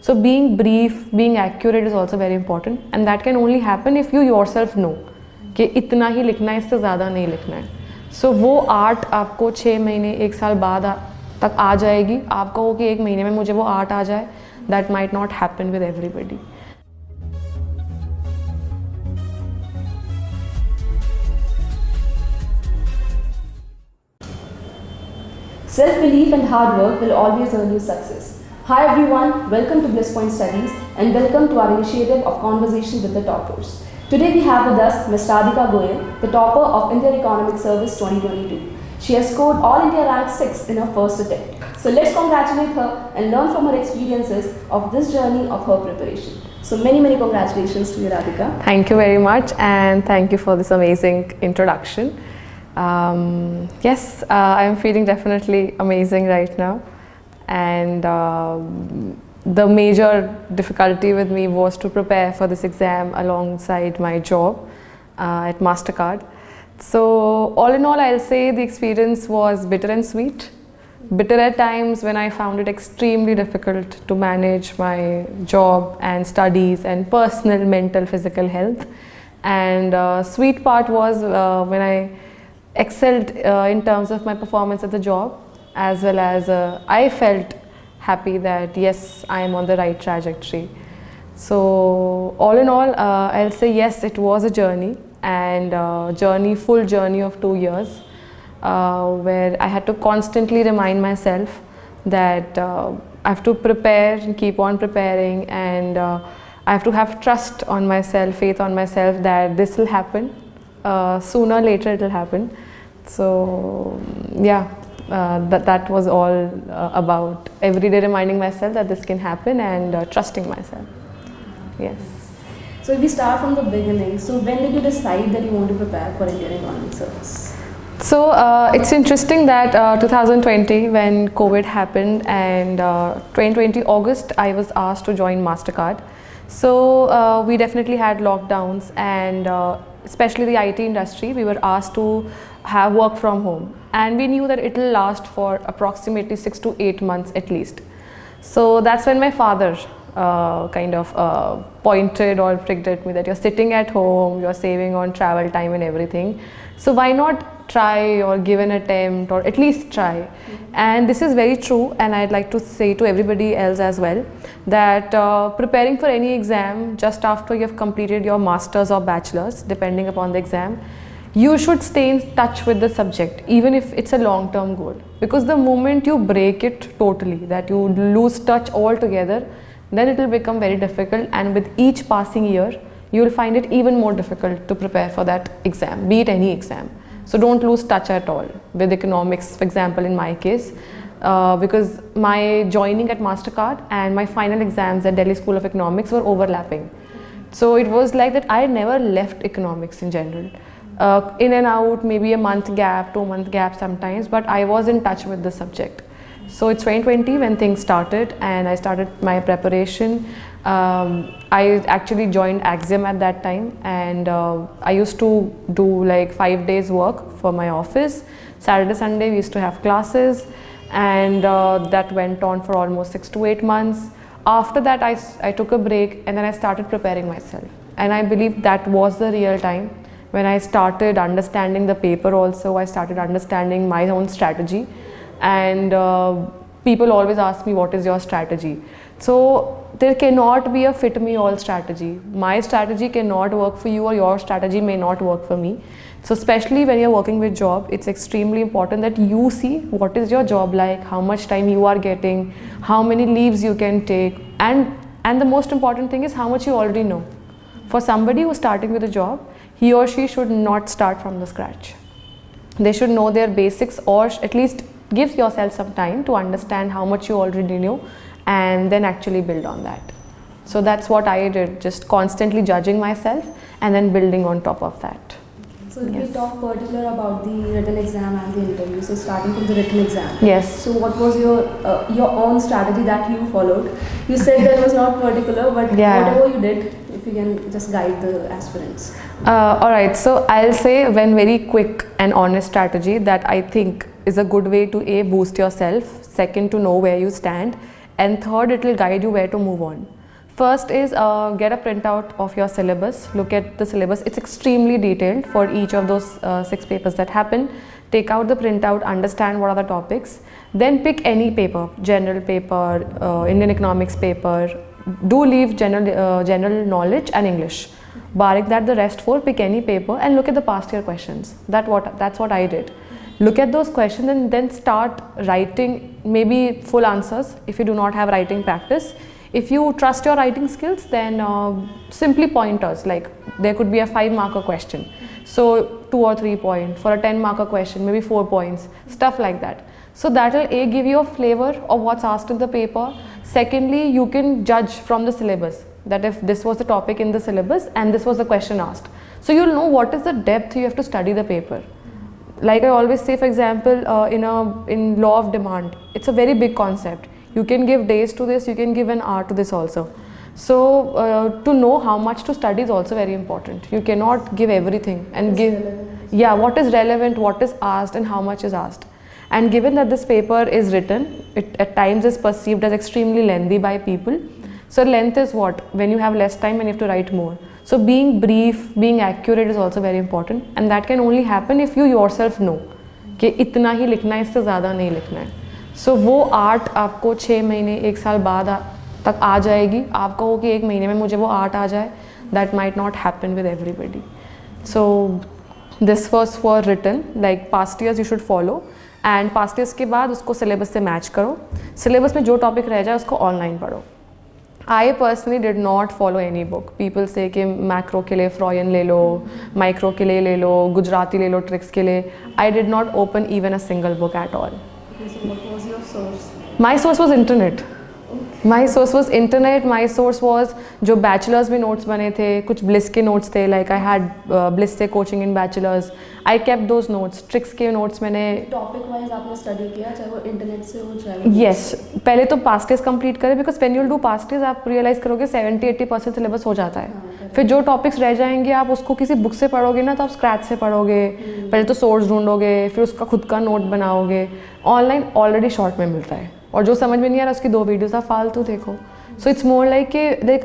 So being brief, being accurate is also very important, and that can only happen if you yourself know कि इतना ही लिखना है, इससे ज़्यादा नहीं लिखना है. So वो आर्ट आपको 6 महीने 1 साल बाद तक आ जाएगी. आप कहो कि 1 महीने में मुझे वो आर्ट आ जाए, that might not happen with everybody. Self-belief and hard work will always earn you success. Hi everyone, welcome to Bliss Point Studies and welcome to our initiative of Conversation with the Toppers. Today we have with us Ms. Radhika Goyal, the topper of Indian Economic Service 2022. She has scored All India Rank 6 in her first attempt. So let's congratulate her and learn from her experiences of this journey of her preparation. So many congratulations to you, Radhika. Thank you very much, and thank you for this amazing introduction. Yes, I am feeling definitely amazing right now, and the major difficulty with me was to prepare for this exam alongside my job at MasterCard. So all in all, I'll say the experience was bitter and sweet. Bitter at times when I found it extremely difficult to manage my job and studies and personal, mental, physical health, and sweet part was when I excelled in terms of my performance at the job, as well as I felt happy that yes, I am on the right trajectory. So all in all, I'll say yes, it was a journey, and full journey of 2 years, where I had to constantly remind myself that I have to prepare and keep on preparing, and I have to have trust on myself, faith on myself that this will happen. Sooner or later it will happen. So yeah, that was all about every day reminding myself that this can happen, and trusting myself. Yes. So if we start from the beginning, so when did you decide that you want to prepare for Indian Economic Service? So it's interesting that 2020 when COVID happened, and 2020 August I was asked to join MasterCard. So we definitely had lockdowns, and especially the IT industry, we were asked to have work from home, and we knew that it will last for approximately 6 to 8 months at least. So that's when my father kind of pointed or pricked at me that you're sitting at home, you're saving on travel time and everything, so why not try or give an attempt, or at least try. And this is very true, and I'd like to say to everybody else as well that preparing for any exam just after you've completed your masters or bachelors, depending upon the exam, you should stay in touch with the subject, even if it's a long-term goal, because the moment you break it totally, that you lose touch altogether, then it will become very difficult, and with each passing year you will find it even more difficult to prepare for that exam, be it any exam. So don't lose touch at all with economics, for example, in my case, because my joining at MasterCard and my final exams at Delhi School of Economics were overlapping. So it was like that I never left economics in general. In and out, maybe a month gap, 2 month gap sometimes, but I was in touch with the subject. So it's 2020 when things started, and I started my preparation. I actually joined Axiom at that time, and I used to do like 5 days work for my office. Saturday, Sunday we used to have classes, and that went on for almost 6 to 8 months. After that I took a break, and then I started preparing myself, and I believe that was the real time when I started understanding the paper also. I started understanding my own strategy, and people always ask me, what is your strategy? So there cannot be a fit me all strategy. My strategy cannot work for you, or your strategy may not work for me. So especially when you're working with job, it's extremely important that you see what is your job like, how much time you are getting, how many leaves you can take, and the most important thing is how much you already know. For somebody who's starting with a job, he or she should not start from the scratch. They should know their basics, or at least give yourself some time to understand how much you already know, and then actually build on that. So that's what I did, just constantly judging myself and then building on top of that. So if we talk particular about the written exam and the interview, so starting from the written exam. Yes. So what was your own strategy that you followed? You said that was not particular, but whatever you did, if you can just guide the aspirants. Alright, so I'll say one very quick and honest strategy that I think is a good way to A, boost yourself, second, to know where you stand, and third, it will guide you where to move on. First is get a printout of your syllabus. Look at the syllabus. It's extremely detailed for each of those 6 papers that happen. Take out the printout, understand what are the topics. Then pick any paper, general paper, Indian economics paper. Do leave general knowledge and English. Barring that, the rest 4, pick any paper and look at the past year questions. That's what I did. Look at those questions and then start writing maybe full answers if you do not have writing practice. If you trust your writing skills, then simply pointers, like there could be a 5-marker question. So 2 or 3 points. For a 10-marker question, maybe 4 points, stuff like that. So that will A, give you a flavor of what's asked in the paper. Secondly, you can judge from the syllabus that if this was the topic in the syllabus and this was the question asked. So you'll know what is the depth you have to study the paper. Like I always say, for example, in law of demand, it's a very big concept. You can give days to this, you can give an hour to this also. So to know how much to study is also very important. You cannot give everything and what is relevant, what is asked and how much is asked. And given that this paper is written, it at times is perceived as extremely lengthy by people. So length is what? When you have less time and you have to write more. So being brief, being accurate is also very important, and that can only happen if you yourself know कि इतना ही लिखना है, इससे ज़्यादा नहीं लिखना है. So वो आर्ट आपको 6 महीने 1 साल बाद तक आ जाएगी. आप कहो कि 1 महीने में मुझे वो आर्ट आ जाए, that might not happen with everybody. So this was for written, like past years you should follow, and past years के बाद उसको syllabus से match करो. Syllabus में जो topic रह जाए उसको online पढ़ो. I personally did not follow any book. People say कि macro के लिए Freudian ले लो, micro के लिए ले लो, गुजराती ले लो tricks के लिए. I did not open even a single book at all. Okay, so what was your source? My source was internet. My source was internet. My source was जो bachelors में notes बने थे, कुछ bliss के notes थे, like I had bliss से coaching in bachelors. I kept those notes. Tricks के notes मैंने Topic wise आपने study किया, चाहे वो internet से हो चाहे Yes, पहले तो past years complete करें, because when you'll do past years आप realize करोगे 70-80% syllabus हो जाता है. फिर जो topics रह जाएंगे आप उसको किसी book से पढ़ोगे ना, तो आप scratch से पढ़ोगे. पहले तो source ढूंढोगे, फिर उसका खुद का note बनाओगे. Online already short में मिलता है, और जो समझ में नहीं आ रहा उसकी 2 वीडियोस आप फालतू देखो. So it's more like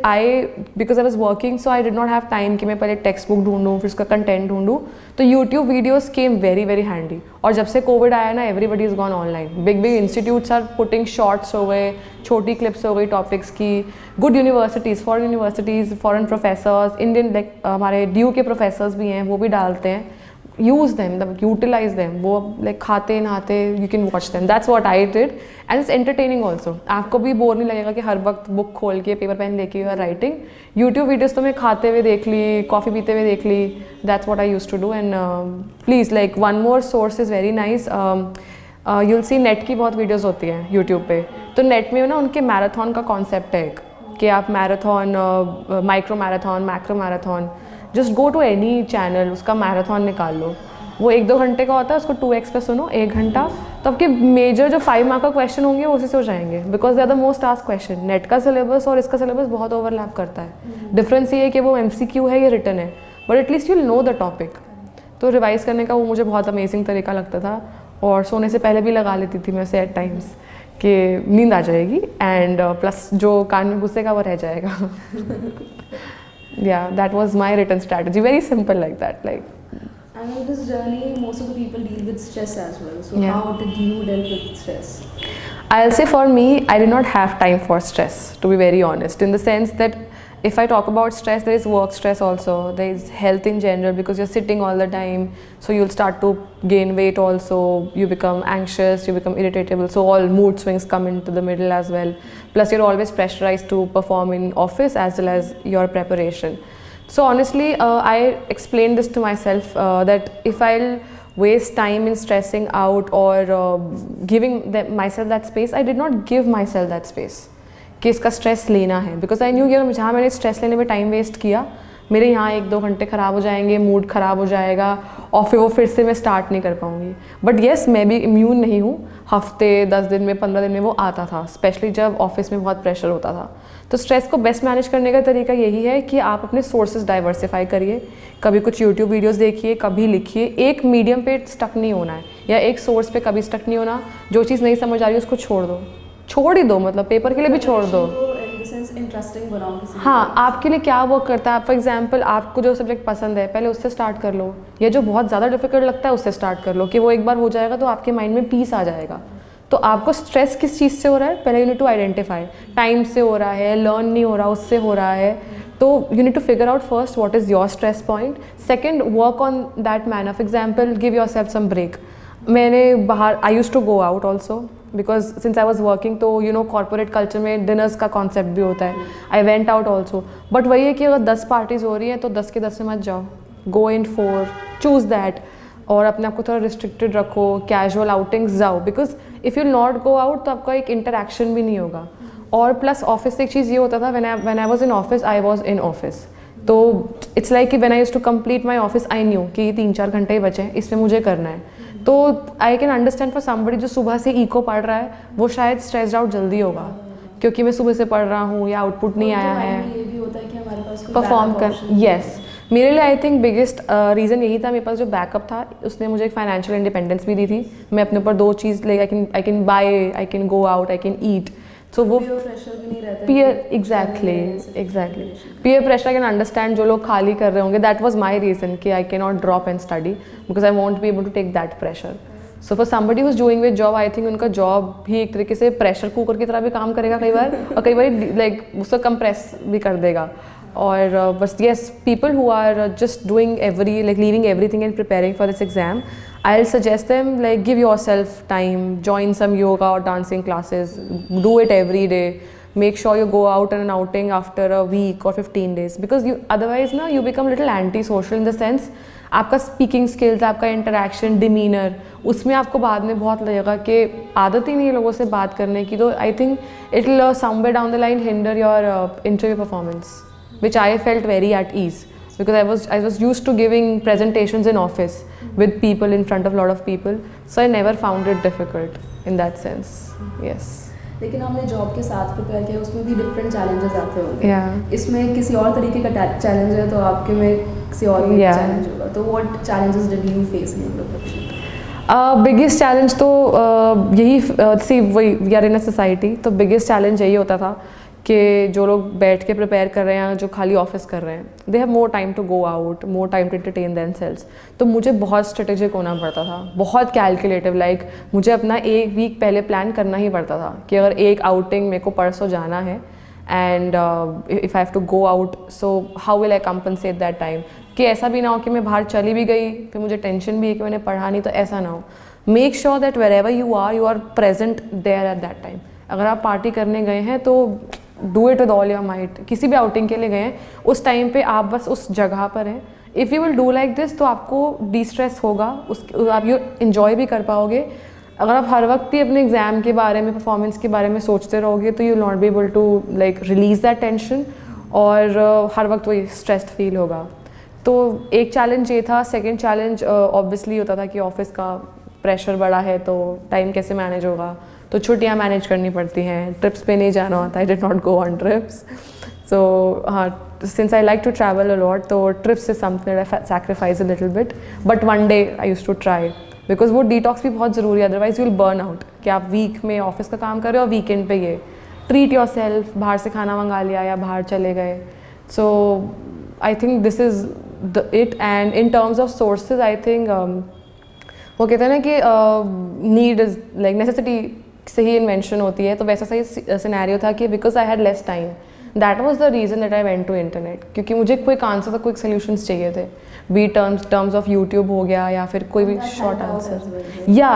I because I was working, so I did not have time कि मैं पहले टेक्स्ट बुक ढूंढूँ फिर उसका कंटेंट ढूंढूँ. तो YouTube videos came very very handy. और जब से कोविड आया ना, everybody is gone online. Big big institutes are putting shorts हो गए, छोटी क्लिप्स हो गई टॉपिक्स की. Good universities, foreign professors, Indian like हमारे ड्यू के प्रोफेसर्स भी हैं, वो भी डालते हैं. use them, utilize them. वो like खाते नहाते you can watch them. That's what I did, and it's entertaining also. आपको भी बोर नहीं लगेगा कि हर वक्त बुक खोल के पेपर पेन लेके you are writing. YouTube videos तो मैं खाते हुए देख ली, कॉफ़ी पीते हुए देख ली. That's what I used to do. And please, like one more source is very nice. You'll see net की बहुत वीडियोस होती हैं YouTube पे. तो नेट में ना उनके मैराथन का कॉन्सेप्ट है एक, कि आप marathon, micro marathon, macro marathon, just go to any channel, उसका मैराथन निकाल लो. वो 1-2 घंटे का होता है, उसको 2x पे सुनो 1 घंटा, तो आपके मेजर जो 5 मार्क का क्वेश्चन होंगे वो उसी से हो जाएंगे, because they are the most asked question. NET का सिलेबस और इसका सिलेबस बहुत ओवरलैप करता है. डिफरेंस ये है कि वो MCQ है, ये रिटन है, but at least you will know the topic. तो रिवाइज करने का वो मुझे बहुत अमेजिंग तरीका लगता था, और सोने से पहले भी लगा लेती थी मैं उसे एट टाइम्स कि नींद आ जाएगी, एंड प्लस जो कान में घुसेगा वो रह जाएगा. Yeah, that was my written strategy. Very simple like that. Like. And in this journey, most of the people deal with stress as well. So Yeah. how did you deal with stress? I'll say for me, I did not have time for stress, to be very honest, in the sense that if I talk about stress, there is work stress also, there is health in general, because you're sitting all the time, so you'll start to gain weight also, you become anxious, you become irritable, so all mood swings come into the middle as well. Plus you're always pressurized to perform in office as well as your preparation. So honestly, I explained this to myself that if I'll waste time in stressing out or giving myself that space, I did not give myself that space कि इसका stress लेना है, because I knew कि जहाँ मैंने stress लेने में time waste किया, मेरे यहाँ 1-2 घंटे ख़राब हो जाएंगे, मूड ख़राब हो जाएगा, और फिर से मैं स्टार्ट नहीं कर पाऊँगी. बट येस, मैं भी इम्यून नहीं हूँ. हफ्ते 10 दिन में 15 दिन में वो आता था, स्पेशली जब ऑफिस में बहुत प्रेशर होता था. तो स्ट्रेस को बेस्ट मैनेज करने का तरीका यही है कि आप अपने सोर्सेज डाइवर्सिफाई करिए. कभी कुछ यूट्यूब वीडियोस देखिए, कभी लिखिए. एक मीडियम पे स्टक नहीं होना है, या एक सोर्स पे कभी स्टक नहीं होना. जो चीज़ नहीं समझ आ रही है उसको छोड़ दो, छोड़ ही दो, मतलब पेपर के लिए भी छोड़ दो। इंटरेस्टिंग बनाओ किसी हाँ, आपके लिए क्या वर्क करता है। फॉर एग्जाम्पल आपको जो सब्जेक्ट पसंद है पहले उससे स्टार्ट कर लो, या जो बहुत ज़्यादा डिफिकल्ट लगता है उससे स्टार्ट कर लो, कि वो एक बार हो जाएगा तो आपके माइंड में पीस आ जाएगा। तो आपको स्ट्रेस किस चीज़ से हो रहा है, पहले you need to identify. Time से हो रहा है, लर्न नहीं हो रहा, उससे हो रहा है, तो you need to figure out first what is your stress point. Second, work on that manner. For example give yourself some break. मैंने बाहर, I use to go out also because since I was working, तो you know corporate culture में dinners का concept भी होता है। I went out also, but वही है कि अगर 10 पार्टीज़ हो रही हैं तो 10 के 10 में मत जाओ, गो इन 4, चूज़ दैट, और अपने आप को थोड़ा रिस्ट्रिक्टेड रखो, कैजुअल आउटिंग्स जाओ, because if you not go out तो आपका एक इंटरेक्शन भी नहीं होगा। और प्लस ऑफिस से एक चीज़ ये होता था, when I was in office, I was in office, तो इट्स लाइक कि when I used to complete my office, I knew कि 3-4 घंटे ही बचे हैं, इसमें मुझे करना है। तो आई कैन अंडरस्टैंड फॉर समबडी जो सुबह से इको पढ़ रहा है, वो शायद स्ट्रेस्ड आउट जल्दी होगा, क्योंकि मैं सुबह से पढ़ रहा हूँ या आउटपुट नहीं आया है, ये भी होता है कि हमारे पास परफॉर्म कर। येस, मेरे लिए आई थिंक बिगेस्ट रीज़न यही था, मेरे पास जो बैकअप था उसने मुझे एक फाइनेंशियल इंडिपेंडेंस भी दी थी। मैं अपने ऊपर 2 चीज़ ले, I can buy, I can go out, I can eat, so वो प्रेशर भी नहीं रहता। Peer, exactly peer pressure I can understand. जो लोग खाली कर रहे होंगे, दैट वाज माय रीज़न कि I can not drop and study because I won't be able to take that pressure. So for somebody who is doing with job, I think उनका job भी एक तरीके से प्रेशर कुकर की तरह भी काम करेगा कई बार, और कई बार लाइक उसको कंप्रेस भी कर देगा। और बस yes, people who are just doing leaving everything and preparing for this exam, I'll suggest them like give yourself time, join some yoga or dancing classes, do it every day, make sure you go out on an outing after a week or 15 days, because you otherwise na you become little anti-social in the sense आपका speaking skills, आपका interaction, demeanour, उसमें आपको बाद में बहुत लगेगा कि आदत ही नहीं है लोगों से बात करने की। तो I think it will somewhere down the line hinder your interview performance, which I felt very at ease because I was used to giving presentations in office with people in front of a lot of people, so I never found it difficult in that sense. Yes. लेकिन हमने job के साथ prepare किया, उसमें भी different challenges आते होंगे। Yeah. इसमें किसी और तरीके का चैलेंज है तो आपके में किसी और भी चैलेंज होगा, तो what challenges did you face in your preparation? Biggest challenge तो यही सी वही, we are in a society, तो बिगेस्ट चैलेंज यही होता था कि जो लोग बैठ के प्रिपेयर कर रहे हैं, जो खाली ऑफिस कर रहे हैं, they have more time to go out, more time to entertain themselves. तो मुझे बहुत स्ट्रेटेजिक होना पड़ता था, बहुत कैलकुलेटिव, लाइक मुझे अपना 1 वीक पहले प्लान करना ही पड़ता था कि अगर एक आउटिंग मेरे को परसों जाना है and if I have to go out, so how will I compensate that time, कि ऐसा भी ना हो कि मैं बाहर चली भी गई फिर मुझे टेंशन भी है कि मैंने पढ़ा नहीं, तो ऐसा ना हो। Make sure that wherever you are present there at that time. अगर आप पार्टी करने गए हैं तो do it with all your might, किसी भी आउटिंग के लिए गए हैं उस टाइम पे आप बस उस जगह पर हैं। If you will do like this तो आपको डिस्ट्रेस होगा, आप यू इन्जॉय भी कर पाओगे। अगर आप हर वक्त ही अपने एग्ज़ाम के बारे में, परफॉर्मेंस के बारे में सोचते रहोगे तो you will not be able to like release that tension, और हर वक्त वही स्ट्रेस्ड फील होगा। तो एक चैलेंज ये था। सेकेंड चैलेंज ऑब्वियसली होता था कि ऑफिस का प्रेशर बड़ा है तो टाइम कैसे मैनेज होगा, तो छुट्टियाँ मैनेज करनी पड़ती हैं, ट्रिप्स पे नहीं जाना होता, I did not go on trips. So हाँ, since I like to travel a lot, तो trips is something I sacrifice a little bit, but one day I used to try, because वो detox भी बहुत ज़रूरी है, otherwise you will burn out. कि आप week में ऑफिस का काम कर रहे हो और वीकेंड पे ये ट्रीट योर सेल्फ, बाहर से खाना मंगा लिया या बाहर चले गए। So I think this is it. And in terms of sources, I think वो कहते हैं ना कि नीड इज़ लाइक नेसेसिटी से ही इन्वेंशन होती है, तो वैसा सही सिनेरियो था कि because I had less time, that was the reason that I went to internet, क्योंकि मुझे क्विक आंसर था, क्विक सोल्यूशंस चाहिए थे, बी टर्म्स ऑफ यूट्यूब हो गया या फिर कोई भी शॉर्ट आंसर। या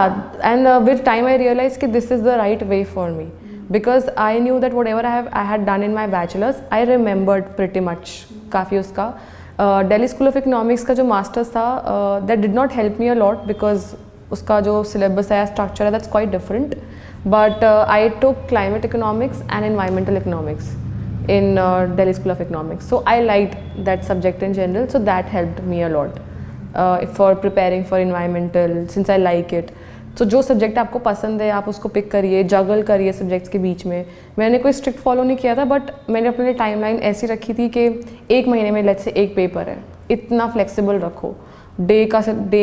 and with time I realise कि this is the right way for me, because I knew that whatever I had done in my bachelors, I remembered pretty much काफ़ी उसका। दिल्ली स्कूल ऑफ इकोनॉमिक्स का जो masters था, that did not help me a lot, because उसका जो syllabus है, structure है, that's quite different. But I took climate economics and environmental economics in Delhi School of Economics. So I liked that subject in general, so that helped me a lot for preparing for environmental, since I like it. So जो subject आपको पसंद है आप उसको pick करिए, जगल करिए subjects के बीच में। मैंने कोई स्ट्रिक्ट फॉलो नहीं किया था, बट मैंने अपने लिए टाइमलाइन ऐसी रखी थी कि 1 महीने में लेट्स से 1 पेपर है, इतना फ्लेक्सिबल रखो। डे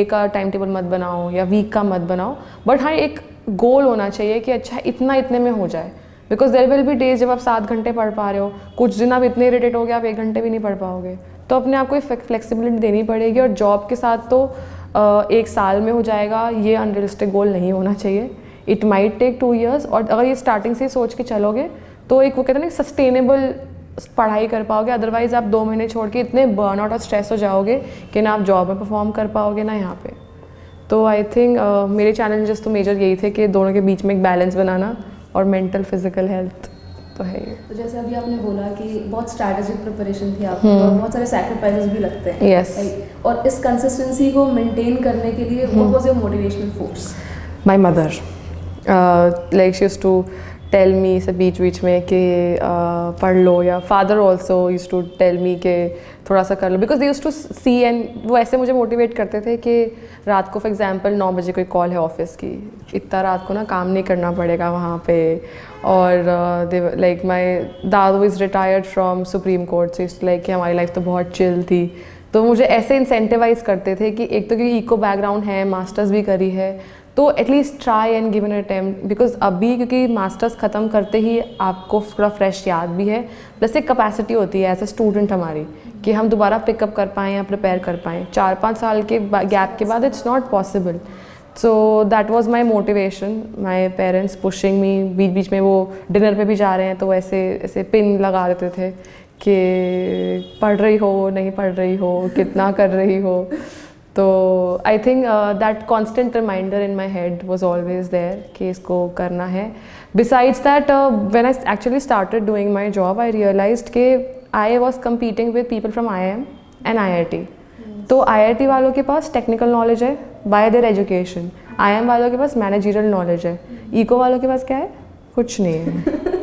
का टाइम टेबल मत बनाओ या वीक का मत बनाओ, बट हाँ एक गोल होना चाहिए कि अच्छा इतना इतने में हो जाए, because there will be days जब आप 7 घंटे पढ़ पा रहे हो, कुछ दिन आप इतने इरिटेट हो गए आप 1 घंटे भी नहीं पढ़ पाओगे, तो अपने आप को फ्लेक्सिबिलिटी देनी पड़ेगी। और जॉब के साथ तो 1 साल में हो जाएगा, ये अनरियलिस्टिक गोल नहीं होना चाहिए। इट माइट टेक 2 years, और अगर ये स्टार्टिंग से सोच के चलोगे तो एक वो कहते हैं ना सस्टेनेबल पढ़ाई कर पाओगे। अदरवाइज आप 2 महीने छोड़ के इतने बर्नआउट और स्ट्रेस हो जाओगे कि ना आप जॉब में परफॉर्म कर पाओगे ना यहाँ पे। तो आई थिंक मेरे चैलेंजेस तो मेजर यही थे कि दोनों के बीच में एक बैलेंस बनाना, और मेंटल फिजिकल हेल्थ तो है ही। तो जैसे अभी आपने बोला कि बहुत स्ट्रैटेजिक प्रिपरेशन थी आपकी और बहुत सारे सैक्रिफाइसेस भी लगते हैं। Yes. Right? और इस कंसिस्टेंसी को मेंटेन करने के लिए what was your motivational force? My mother, like she used to tell me से बीच में कि पढ़ लो, या father also used to tell me कि थोड़ा सा कर लो, because they used to see, and वो ऐसे मुझे मोटिवेट करते थे कि रात को फॉर एग्जांपल 9 बजे कोई कॉल है ऑफिस की, इतना रात को ना काम नहीं करना पड़ेगा वहाँ पे। और like my Dadu is retired from supreme court, से लाइक कि हमारी लाइफ तो बहुत चिल थी। तो मुझे ऐसे इंसेंटिवाइज करते थे कि एक तो क्योंकि इको बैकग्राउंड है, मास्टर्स भी करी है, तो at least try and give an attempt, because अभी क्योंकि मास्टर्स ख़त्म करते ही आपको थोड़ा फ्रेश याद भी है, प्लस एक कैपेसिटी होती है एज ए स्टूडेंट हमारी कि हम दोबारा पिकअप कर पाएँ या प्रिपेयर कर पाएँ। 4-5 साल के गैप के बाद it's not possible. So that was my motivation, my parents pushing me. बीच में वो डिनर पे भी जा रहे हैं तो ऐसे ऐसे पिन लगा देते थे कि पढ़ रही हो, नहीं पढ़ रही हो, कितना कर रही हो। तो I think that constant reminder in my head was always there कि इसको करना है। Besides that when I actually started doing my job I realised कि I was competing with people from IIM and IIT। तो IIT वालों के पास technical knowledge है बाय देयर एजुकेशन, IIM वालों के पास मैनेजरियल नॉलेज है, इको वालों के पास क्या है? कुछ नहीं है।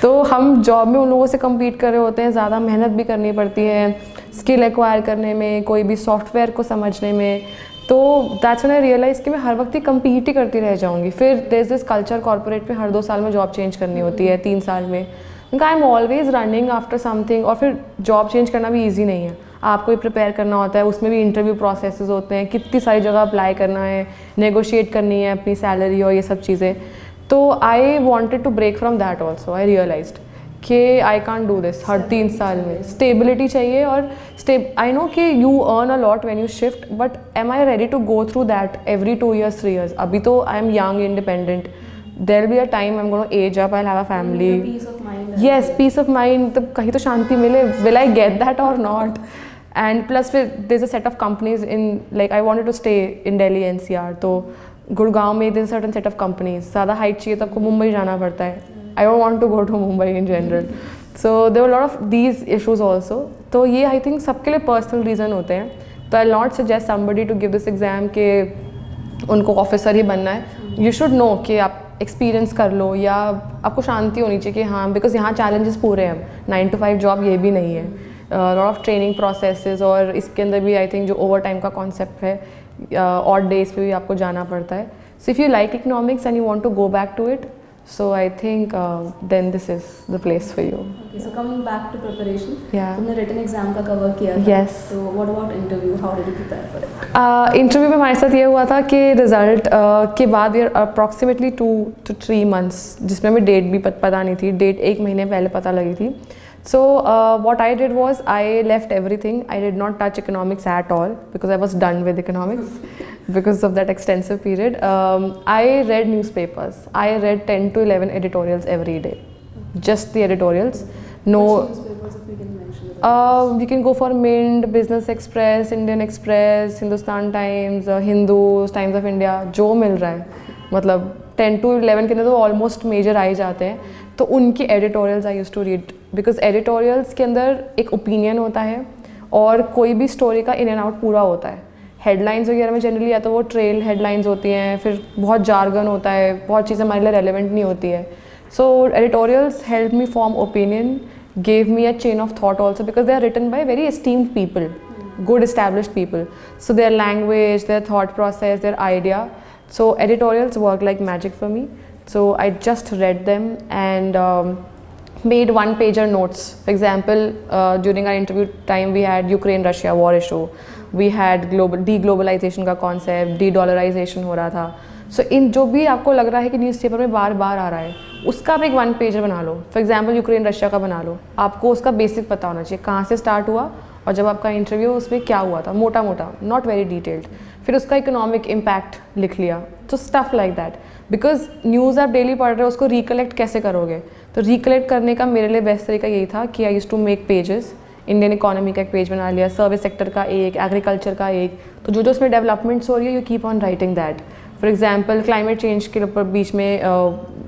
तो हम जॉब में उन लोगों से कम्पीट कर रहे होते हैं, ज़्यादा मेहनत भी करनी पड़ती है स्किल एक्वायर करने में, कोई भी सॉफ्टवेयर को समझने में। तो दैट्स व्हेन आई रियलाइज़ कि मैं हर वक्त ही कम्पीट ही करती रह जाऊँगी। फिर there is this culture corporate में हर 2 साल में जॉब चेंज करनी होती है, 3 साल में, क्योंकि I am always running after something. और फिर जॉब चेंज करना भी ईजी नहीं है, आपको भी प्रिपेयर करना होता है, उसमें भी इंटरव्यू प्रोसेसेस होते हैं, कितनी सारी जगह अप्लाई करना है, नेगोशिएट करनी है अपनी सैलरी और ये सब चीज़ें। तो I wanted to break from that also. I realised कि आई कांट डू दिस हर 3 साल में। स्टेबिलिटी चाहिए, और आई नो कि you earn a lot when you shift, but am I ready to go through that every 2 years 3 years? अभी तो I am young independent, there will be a time I am gonna age up, I will have a family. Yes, piece of mind, तब कहीं तो शांति मिले। Will I get that और not? And plus फिर there is a set of companies in, like I wanted to stay in Delhi NCR, तो गुड़गांव में there is certain set of companies. ज़्यादा हाइट चाहिए तो आपको मुंबई जाना पड़ता है। I don't want to go to Mumbai in general. So there were a lot of these issues also. तो ये I think सबके लिए personal reason होते हैं। तो I'll not suggest somebody to give this exam कि उनको ऑफिसर ही बनना है। You should know कि आप एक्सपीरियंस कर लो, या आपको शांति होनी चाहिए कि हाँ, बिकॉज यहाँ चैलेंजेस पूरे हैं। 9 to 5 जॉब ये भी नहीं है, लॉट ऑफ ट्रेनिंग प्रोसेसेस, और इसके अंदर भी आई थिंक जो ओवर टाइम का कॉन्सेप्ट है, ऑड डेज पे भी आपको जाना पड़ता है। So if you like economics and you want to go back to it, so I think then this is the place for you. Okay, so coming back to preparation, Yeah. तुमने written exam का cover किया था. Yes. So what about interview? How did you prepare for it? Interview में हमारे साथ ये हुआ था कि रिज़ल्ट के बाद ये अप्रॉक्सीमेटली 2 to 3 months, जिसमें हमें डेट भी पता नहीं थी, डेट 1 महीने पहले पता लगी थी। So what I did was I left everything. I did not touch economics at all because I was done with economics because of that extensive period. I read newspapers. I read 10 to 11 editorials every day. Just the editorials. No. Which newspapers, if you can mention? You can go for Mint, Business Express, Indian Express, Hindustan Times, Hindu, Times of India, जो मिल रहा है, मतलब 10 to 11 के अंदर तो almost major आ ही जाते हैं। तो उनकी editorials I used to read, because editorials के अंदर एक ओपिनियन होता है और कोई भी स्टोरी का इन एंड आउट पूरा होता है। हेडलाइंस वगैरह में जनरली या तो वो ट्रेल हेडलाइंस होती हैं, फिर बहुत जार्गन होता है, बहुत चीज़ें हमारे लिए रेलिवेंट नहीं होती है। So editorials help me form opinion, gave me a chain of thought also, because they are written by very esteemed people, good established people. So their language, their thought process, their idea. So editorials work like magic for me. So I just read them and made one-pager notes. For example, during our interview time, we had Ukraine-Russia war issue. We had global deglobalization का concept, de-dollarization हो रहा था. सो इन जो भी आपको लग रहा है कि न्यूज़पेपर में बार बार आ रहा है, उसका आप एक 1 पेजर बना लो। फॉर एग्जांपल यूक्रेन रशिया का बना लो, आपको उसका बेसिक पता होना चाहिए, कहाँ से स्टार्ट हुआ और जब आपका इंटरव्यू उसमें क्या हुआ था, मोटा मोटा, नॉट वेरी डिटेल्ड। फिर उसका इकोनॉमिक इम्पैक्ट लिख लिया, तो stuff like that. Because news आप डेली पढ़ रहे हो, उसको रिकलेक्ट कैसे करोगे? तो रिकलेक्ट करने का मेरे लिए बेस्ट तरीका यही था कि I used to make pages. Indian economy का एक पेज बना लिया, सर्विस सेक्टर का एक, एग्रीकल्चर का एक, तो जो जो उसमें डेवलपमेंट्स हो रही है you keep on writing that. For example climate change के ऊपर बीच में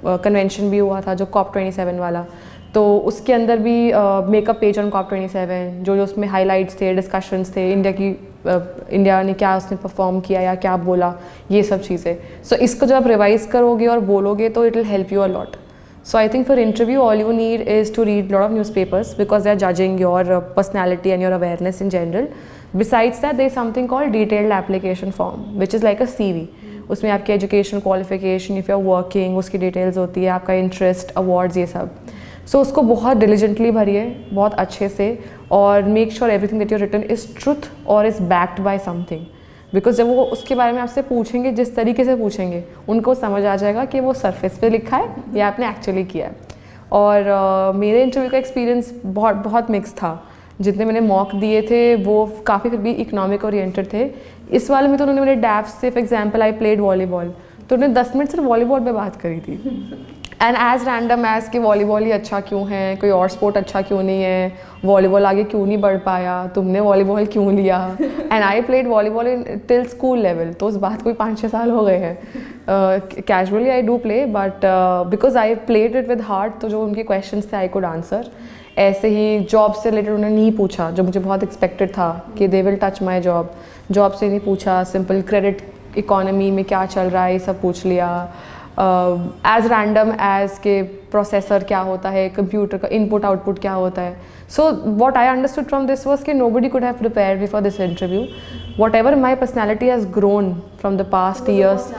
कन्वेंशन भी हुआ था, जो COP27 वाला, तो उसके अंदर भी मेकअप पेज ऑन COP27, जो जो उसमें हाइलाइट्स थे, डिस्कशंस थे, इंडिया ने क्या उसने परफॉर्म किया या क्या बोला, ये सब चीज़ें। सो इसको जब आप रिवाइज करोगे और बोलोगे तो it will help you a lot. So I think for interview, all you need is to read a lot of newspapers because they are judging your personality and your awareness in general. Besides that, there is something called detailed application form, which is like a CV. उसमें आपकी education qualification, if you are working, उसकी details होती है, आपका interest, awards, ये सब। So उसको बहुत diligently भरिए, बहुत अच्छे से, और make sure everything that you written is truth or is backed by something. Because जब वो उसके बारे में आपसे पूछेंगे, जिस तरीके से पूछेंगे, उनको समझ आ जाएगा कि वो सरफेस पे लिखा है या आपने एक्चुअली किया है। और मेरे इंटरव्यू का एक्सपीरियंस बहुत मिक्स था। जितने मैंने मॉक दिए थे वो काफ़ी फिर भी इकोनॉमिक ओरिएंटेड थे। इस वाले में तो उन्होंने मेरे डैप्स से, for example I played volleyball, तो उन्होंने 10 मिनट सिर्फ वॉलीबॉल पे बात करी थी। एंड एज रैंडम एज कि वॉलीबॉल ही अच्छा क्यों है, कोई और स्पोर्ट अच्छा क्यों नहीं है, वॉलीबॉल आगे क्यों नहीं बढ़ पाया, तुमने वॉलीबॉल क्यों लिया। And I played volleyball in till school level, तो उस बात कोई 5-6 साल हो गए हैं। Casually I do play, but because I played it with heart, तो जो उनके क्वेश्चन थे आई कुड आंसर। ऐसे ही जॉब से रिलेटेड उन्होंने नहीं पूछा, जो मुझे बहुत एक्सपेक्टेड था कि they will touch my job. Job से नहीं पूछा, सिंपल क्रेडिट इकोनॉमी में क्या चल रहा है ये सब पूछ लिया। एज रैंडम एज के प्रोसेसर क्या होता है, कंप्यूटर का इनपुट आउटपुट क्या होता है। So what I understood from this was कि nobody could have prepared me for this interview. Whatever my personality has grown from the past years,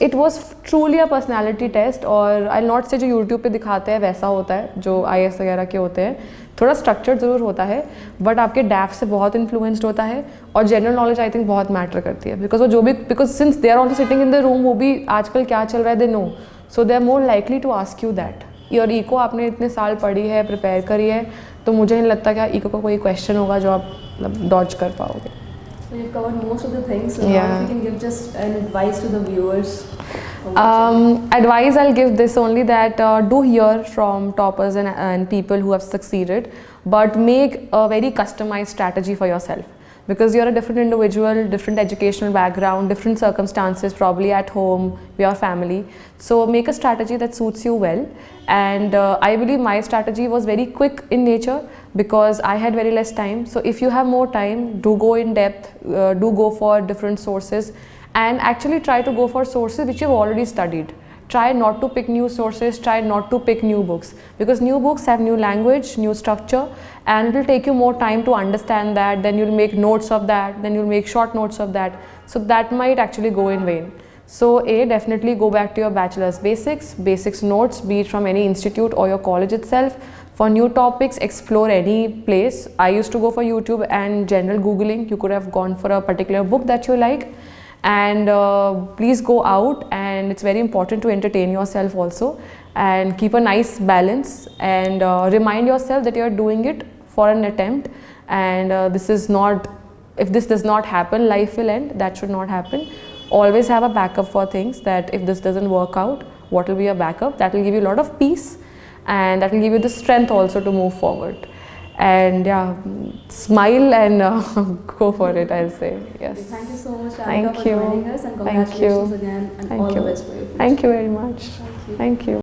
it was truly a personality test. और I not से जो YouTube पे दिखाते हैं वैसा होता है, जो IAS वगैरह के होते हैं, थोड़ा स्ट्रक्चर्ड ज़रूर होता है, बट आपके डैफ से बहुत इन्फ्लुएंस्ड होता है। और जनरल नॉलेज आई थिंक बहुत मैटर करती है, बिकॉज वो जो भी, because since they are also sitting in the room, वो भी आजकल क्या चल रहा है they know, so they are more likely to ask you that. और इको आपने इतने साल पढ़ी है, प्रिपेयर करी है, तो मुझे नहीं लगता कि इको का कोई क्वेश्चन होगा जो आप मतलब डॉज कर पाओगे। So you've covered most of the things. So now if you can give just an advice to the viewers. Advice I'll give this only, that do hear from toppers and people who have succeeded, but make a very customized strategy for yourself. Because you're a different individual, different educational background, different circumstances probably at home, your family. So make a strategy that suits you well. And I believe my strategy was very quick in nature because I had very less time. So if you have more time, do go in depth, do go for different sources, and actually try to go for sources which you've already studied. Try not to pick new sources, try not to pick new books, because new books have new language, new structure, and it will take you more time to understand that. Then you'll make notes of that, then you'll make short notes of that, so that might actually go in vain. So definitely go back to your bachelor's basics notes, be it from any institute or your college itself. For new topics, explore any place. I used to go for YouTube and general Googling. You could have gone for a particular book that you like. And please go out, and it's very important to entertain yourself also, and keep a nice balance, and remind yourself that you are doing it for an attempt, and this is not, if this does not happen, life will end. That should not happen. Always have a backup for things, that if this doesn't work out, what will be your backup? That will give you a lot of peace, and that will give you the strength also to move forward. And yeah, smile and go for it, I'll say. Yes. Thank you so much, Radhika, Thank for you. joining us, and Thank you. congratulations again, and Thank all you. the best for your future. Thank you very much. Thank you. Thank you.